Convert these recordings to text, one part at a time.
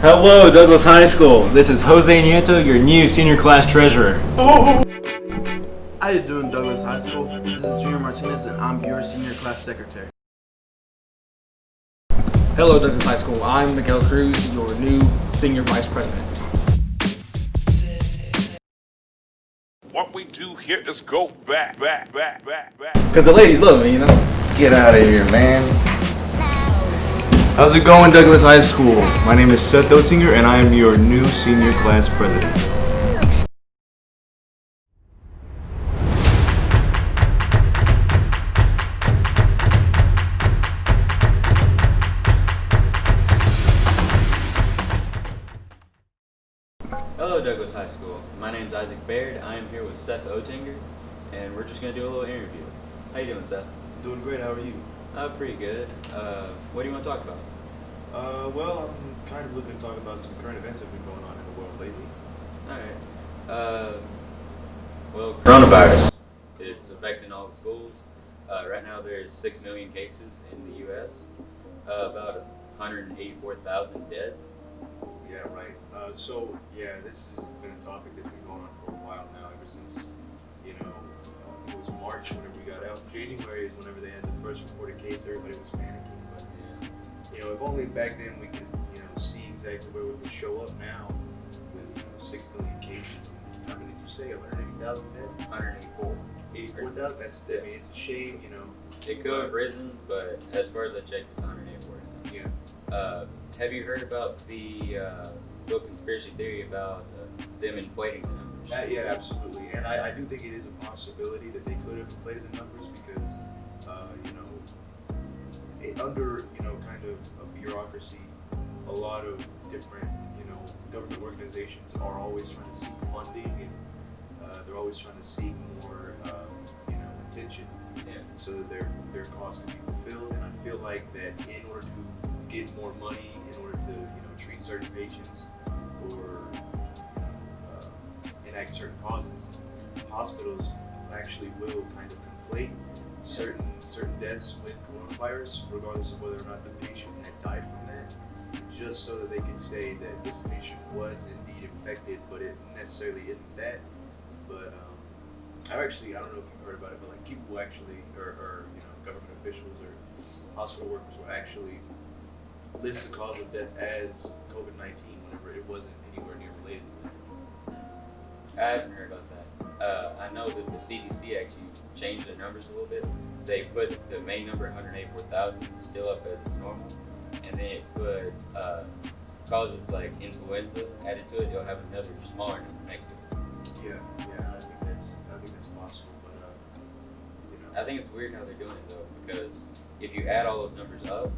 Hello, Douglas High School. This is Jose Nieto, your new senior class treasurer. How you doing, Douglas High School? This is Junior Martinez, and I'm your senior class secretary. Hello, Douglas High School. I'm Miguel Cruz, your new senior vice president. What we do here is go back. Because the ladies love me, you know? Get out of here, man. How's it going, Douglas High School? My name is Seth Oettinger, and I am your new senior class president. Hello, Douglas High School. My name's Isaac Baird. I am here with Seth Oettinger, and we're just going to do a little interview. How you doing, Seth? Doing great. How are you? Pretty good. What do you want to talk about? Well, I'm kind of looking to talk about some current events that have been going on in the world lately. Alright. Well, coronavirus. It's affecting all the schools. Right now there's 6 million cases in the U.S., about 184,000 dead. Yeah, right. This has been a topic that's been going on for a while now, ever since, it was March whenever we got out. January is whenever they had the first reported case. Everybody was panicking, but if only back then we could, see exactly where we would show up now with 6 million cases. How many did you say? 180,000 dead? 184. 84,000? It's a shame, It could have risen, but as far as I checked, it's 184. Yeah. Have you heard about the little conspiracy theory about them inflating the numbers? Yeah, absolutely. And I do think it is a possibility that they could have inflated the numbers because, under, kind of a bureaucracy, a lot of different, government organizations are always trying to seek funding and they're always trying to seek more, attention so that their cause can be fulfilled. And I feel like that in order to get more money, in order to, treat certain patients or, enact certain causes, hospitals actually will kind of conflate certain deaths with coronavirus, regardless of whether or not the patient had died from that, just so that they can say that this patient was indeed infected, but it necessarily isn't that. But I don't know if you've heard about it, but like people actually, or government officials or hospital workers will actually list the cause of death as COVID-19 whenever it wasn't anywhere near related to that. I haven't heard about that. I know that the CDC actually changed the numbers a little bit. They put the main number 184,000 still up as it's normal, and then it put causes like influenza added to it. You'll have another smaller number next to it. Yeah, I think that's possible, but I think it's weird how they're doing it though, because if you add all those numbers up,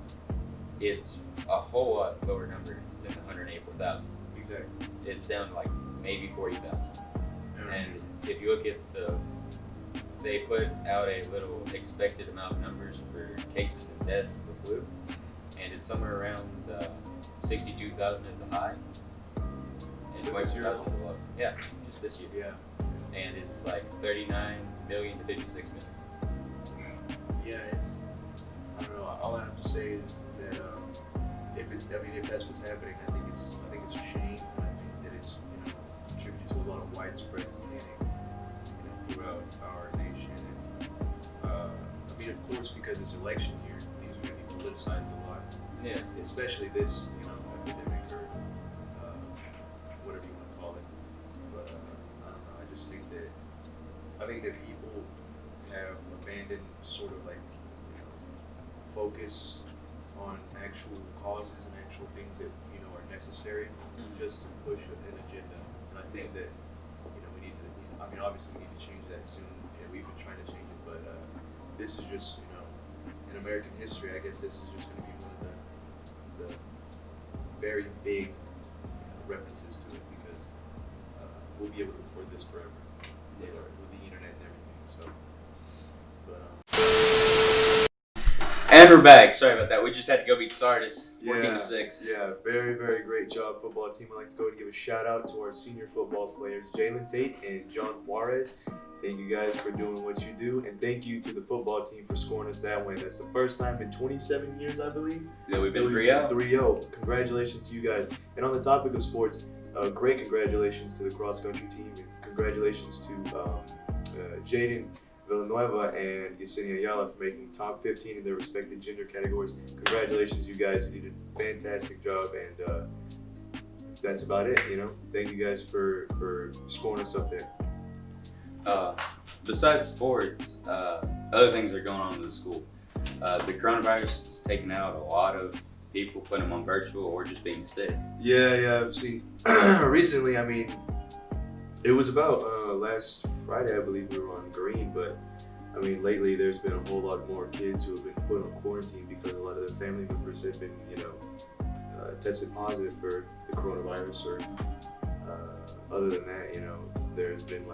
it's a whole lot lower number than the 184,000. Exactly. It's down to like maybe 40,000. Yeah. And if you look at they put out a little expected amount of numbers for cases and deaths of the flu, and it's somewhere around 62,000 is the high, and 20,000 is the low. Yeah, just this year. Yeah. And it's like 39 million to 56 million. Yeah, I don't know. All I have to say is that if that's what's happening, I think it's a shame. And I think that it's contributed to a lot of widespread panic, throughout our nation. And of course, because it's election year, things are going to be politicized a lot. Yeah. Especially this, epidemic or whatever you want to call it. But I don't know. I think that people have abandoned sort of like focus on actual causes and actual things that are necessary just to push an agenda. And I think that we need to. Obviously we need to change that soon. And we've been trying to change it, but this is just in American history. I guess this is just going to be one of the very big references to it because we'll be able to record this forever with the internet and everything. So, And we're back. Sorry about that. We just had to go beat Sardis, 14-6. Yeah, very, very great job, football team. I'd like to go and give a shout out to our senior football players, Jalen Tate and John Juarez. Thank you guys for doing what you do, and thank you to the football team for scoring us that win. That's the first time in 27 years, I believe. Yeah, we've been 3-0. 3-0. Congratulations to you guys. And on the topic of sports, great congratulations to the cross country team, and congratulations to Jaden Villanueva and Yesenia Ayala for making top 15 in their respective gender categories. Congratulations, you guys. You did a fantastic job, and that's about it. Thank you guys for scoring us up there. Besides sports, other things are going on in the school. The coronavirus has taken out a lot of people, putting them on virtual or just being sick. Yeah, I've seen recently. I mean, it was about last Friday, I believe we were on green, but I mean, lately there's been a whole lot more kids who have been put on quarantine because a lot of their family members have been, tested positive for the coronavirus. Or other than that, there's been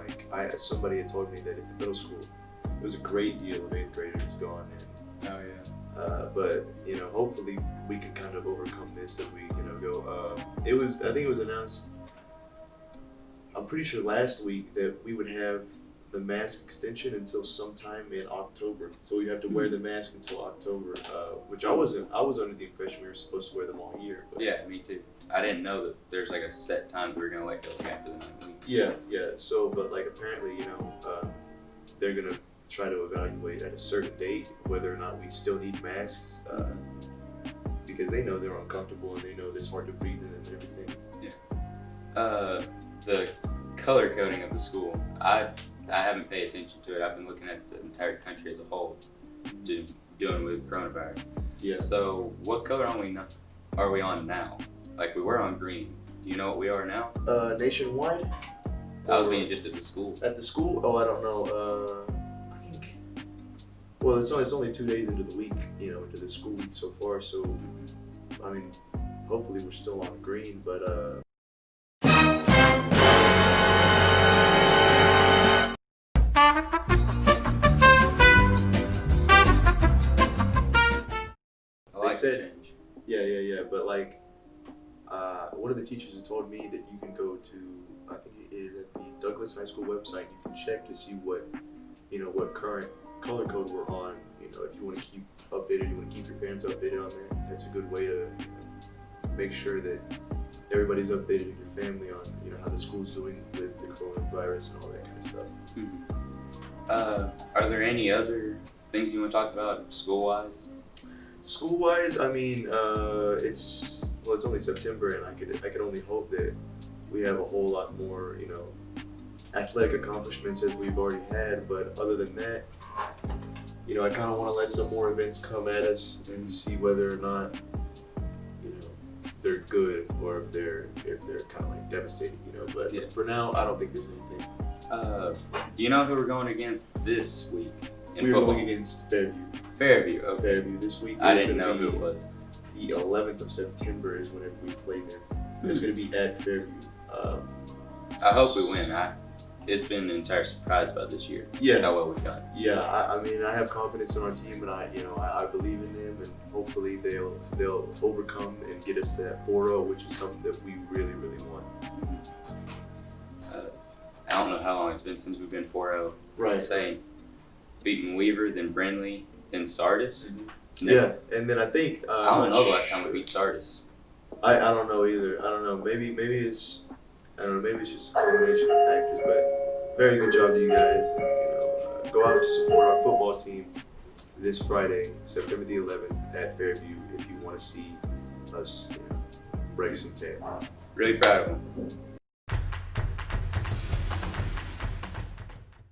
somebody had told me that at the middle school, it was a great deal of 8th graders gone. And, Oh yeah. but hopefully we can kind of overcome this as we go. I think it was announced, I'm pretty sure last week, that we would have the mask extension until sometime in October. So we'd have to wear the mask until October, which I was under the impression we were supposed to wear them all year. But Yeah, me too. I didn't know that there's like a set time we were gonna let go after the 9 weeks. yeah. So, but apparently, they're gonna try to evaluate at a certain date whether or not we still need masks, because they know they're uncomfortable and they know it's hard to breathe in and everything. The color coding of the school, I haven't paid attention to it. I've been looking at the entire country as a whole, dealing with coronavirus. Yeah. So what color are we on now? Like we were on green. Do you know what we are now? Nationwide? I was meaning just at the school. At the school? Oh, I don't know. I think. Well, it's only 2 days into the week, into the school week so far. So, I mean, hopefully we're still on green, but I like said- the change. yeah. But one of the teachers had told me that you can go to, I think it is at the Douglas High School website. You can check to see what current color code we're on. If you want to keep updated, you want to keep your parents updated on that. That's a good way to make sure that everybody's updated in your family on how the school's doing with the coronavirus and all that kind of stuff. Are there any other things you want to talk about school-wise? School-wise, I mean, it's only September, and I could only hope that we have a whole lot more, athletic accomplishments as we've already had. But other than that, I kind of want to let some more events come at us and see whether or not, they're good or if they're kind of devastating, But Yeah. for now, I don't think there's anything. Do you know who we're going against this week in We're football? going against Fairview. Fairview. Okay. Fairview this week. I is didn't gonna know who be it was. The 11th of September is whenever we play them. It's going to be at Fairview. I hope we win. It's been an entire surprise about this year. Yeah. How well we've done. Yeah, I mean, I have confidence in our team, and I believe in them, and hopefully they'll overcome and get us to that 4-0, which is something that we really, really want. I don't know how long it's been since we've been 4-0. Right. It's insane. Beating Weaver, then Brindley, then Sardis. It's Yeah, and then I think I don't know the last time we beat Sardis. I don't know either. I don't know. Maybe it's maybe it's just a combination of factors. But very good job to you guys. Go out to support our football team this Friday, September the 11th at Fairview, if you want to see us break some tail. Really proud of them.